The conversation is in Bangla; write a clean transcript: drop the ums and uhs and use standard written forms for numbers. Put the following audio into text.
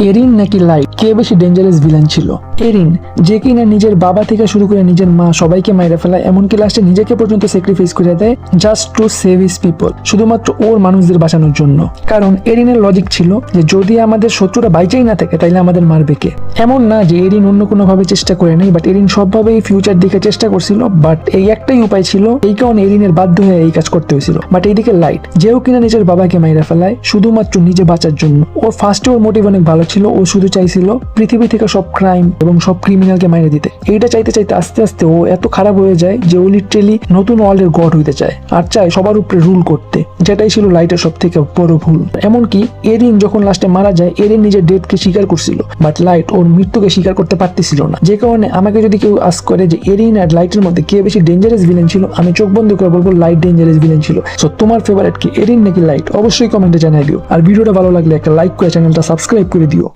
এরিন নাকি লাইট, কে বেশি ডেঞ্জারাস ভিলেন ছিল? এরিন, যে কিনা নিজের বাবা থেকে শুরু করে নিজের মা সবাইকে মাইরে ফেলায়, এমনকি লাস্টে নিজেকে পর্যন্ত স্যাক্রিফাইস করে দেয় just to save his people, শুধুমাত্র ওর মানুষদের বাঁচানোর জন্য। কারণ এরিনের লজিক ছিল যে যদি আমাদের শত্রুরা বাইচাই না থাকে তাইলে আমাদের মারবে কে। এমন না যে এরিন অন্য কোনো ভাবে চেষ্টা করে নেই, বাট এরিন সবভাবেই ফিউচার দিকে চেষ্টা করছিল, বাট এই একটাই উপায় ছিল, এই কারণে এরিনের বাধ্য হয়ে এই কাজ করতে হয়েছিল। বাট এইদিকে লাইট, যেও কিনা নিজের বাবাকে মাইরা ফেলায় শুধুমাত্র নিজে বাঁচার জন্য। ওর ফার্স্টে ওর মোটিভ অনেক ভালো ছিল, ও শুধু চাইছিল পৃথিবী থেকে সব ক্রাইম এবং সব ক্রিমিনালকে মাইরে দিতে। এইটা চাইতে চাইতে আস্তে আস্তে ও এত খারাপ হয়ে যায় যে ও লিটারেলি নতুন ওয়ার্ল্ডের গড হইতে চায় আর চায় সবার উপরে রুল করতে, যেটাই ছিল লাইটের সব থেকে বড় ভুল। এমনকি এরিন যখন লাস্টে মারা যায়, এরিন নিজের ডেথকে স্বীকার করছিল, বাট লাইট ওর মৃত্যুকে স্বীকার করতে পারতেছিল না। যে কারণে আমাকে যদি কেউ আস্ক করে যে এরিন আর লাইটের মধ্যে কে বেশি ডেঞ্জারাস ভিলেন ছিল, আমি চোখ বন্ধ করে বলবো লাইট ডেঞ্জারাস ভিলেন ছিল। সো তোমার ফেভারিট কি, এরিন নাকি লাইট? অবশ্যই কমেন্টে জানাই দিও। আর ভিডিওটা ভালো লাগলে একটা লাইক করে চ্যানেলটা সাবস্ক্রাইব করে দিও।